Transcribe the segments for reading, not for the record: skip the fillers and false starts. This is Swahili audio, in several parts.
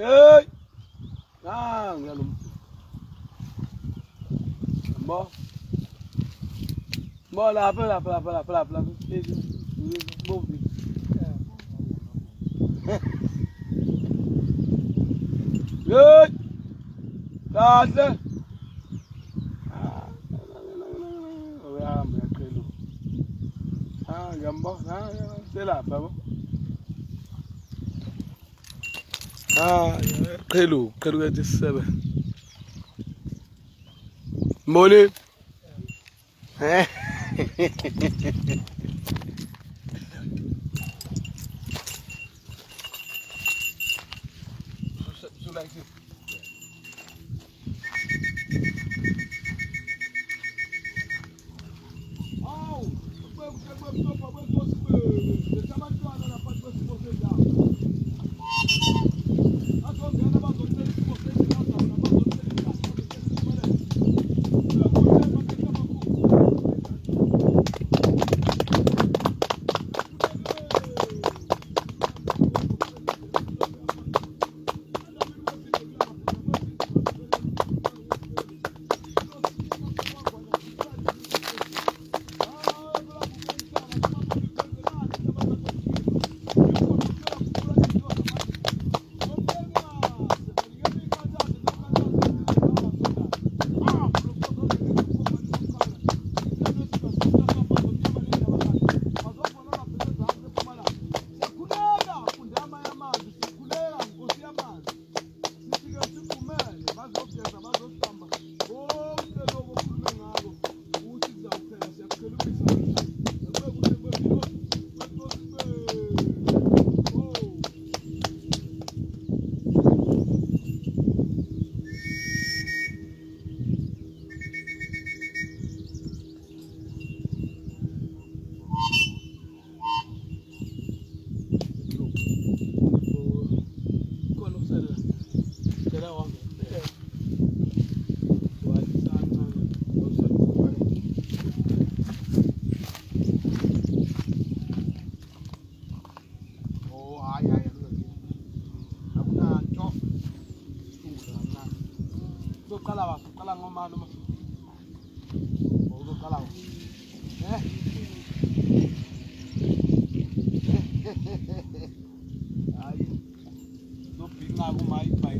Ê, đó, nghe lùm, bò, bò là, bò đi, ê, ta thế, mẹ cây lùm, gầm bò, thế là phải không? Kelu kelu 7 Mole kala ngoma no mo kala ai do pinga ko mai pai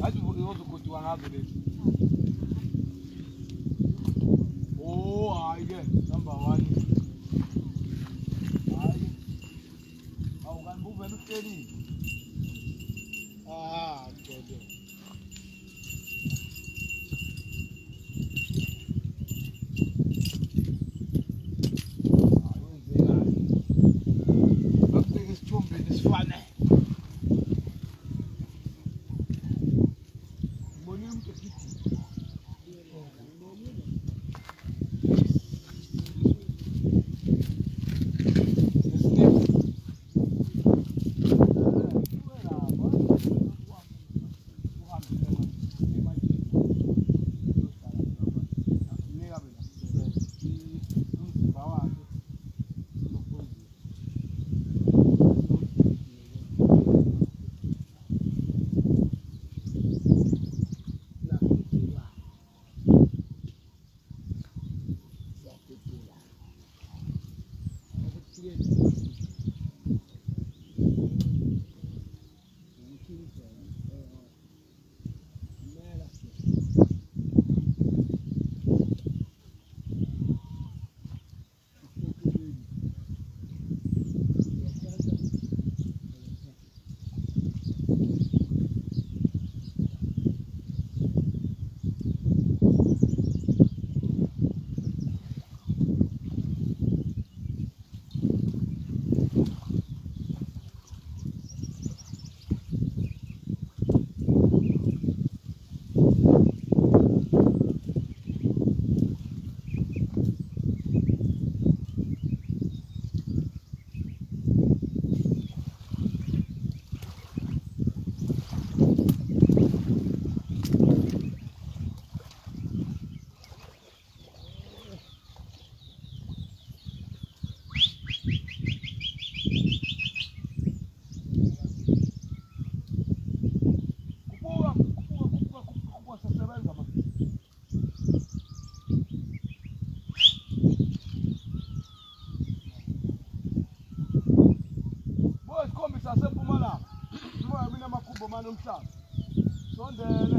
aju bo yo ko tu ana de oh ai ge number 1 ai au kan bu venu teri good. nomhlaba. Sondele.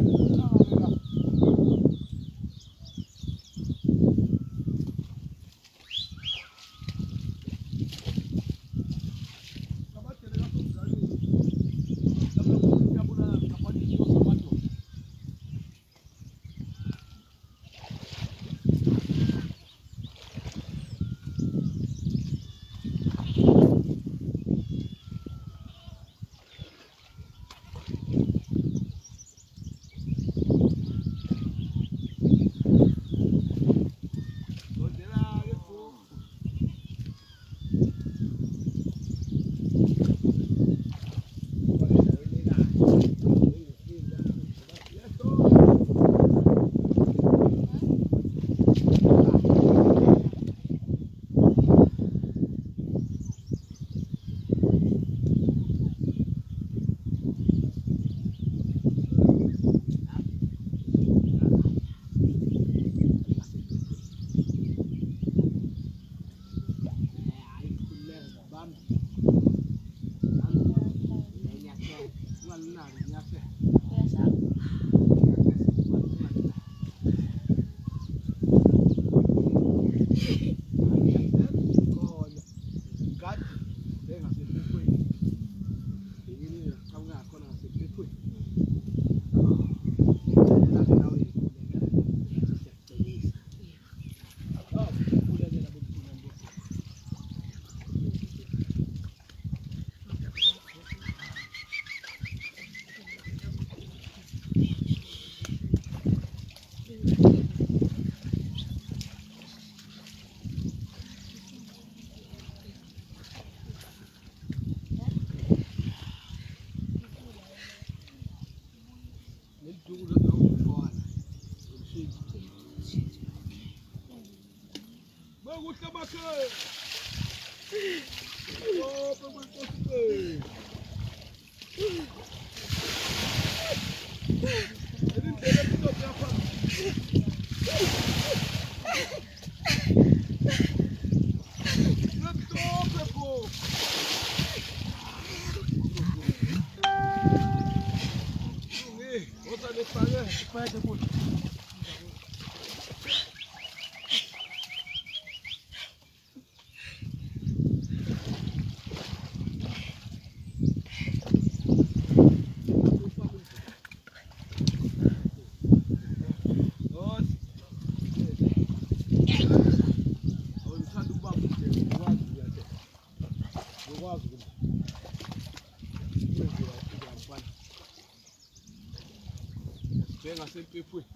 Ngasemphefweni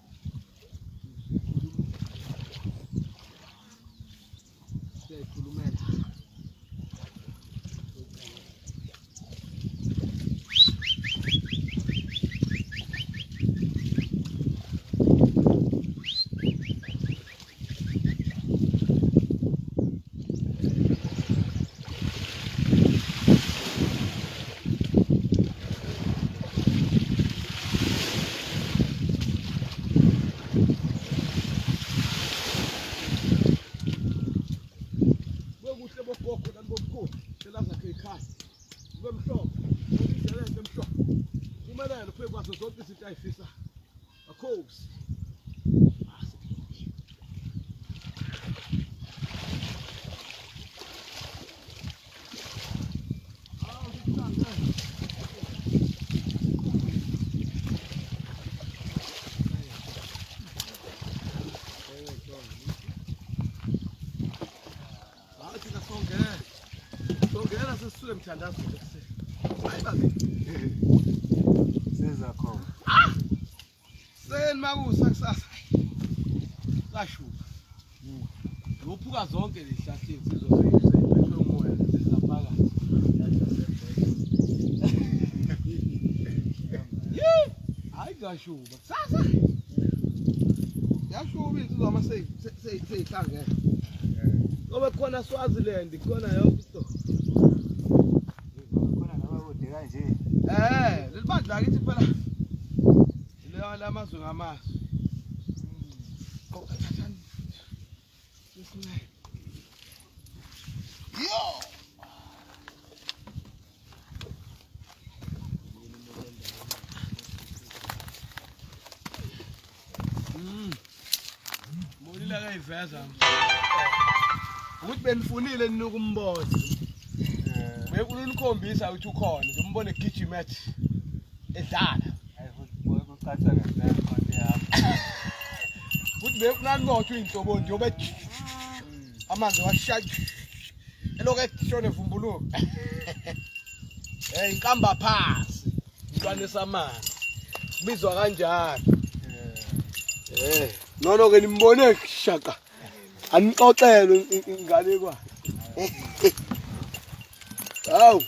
siyayikhulumela ayifisa akhosi songela sesisuke mthandazo hayibabe Sezakhona. Seni makusa kusasa. Kashuka. Ngophuka zonke lezihlahleni sizosebenzisa umoya sizaphaka. Hayi kashuka. Kusasa. Yashuka insizwa ama seyihlangene. Ngoba khona Swaziland khona yonke into. Khona nababude kanje. Lelibandla kithi phela. Lamazwe ngamazwe. Kokathathani. Sesinayo. Yo! wayiveza ukuthi benifunile ninuka umbona bekulukhombisa ukuthi ukhona ngimbone egijima ethi edlala ukuthi bekunanotho inhlobo njengoba amanzi washaya eloke eshone vumbuluka inkamba phansi intwane samanzi bizwa kanjalo nono ke nimbone shaka anixoxele ingane kwa hawu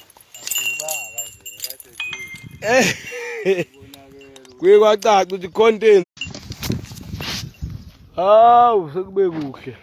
kuyekwacaca ukuthi content hawu sekube kuhle.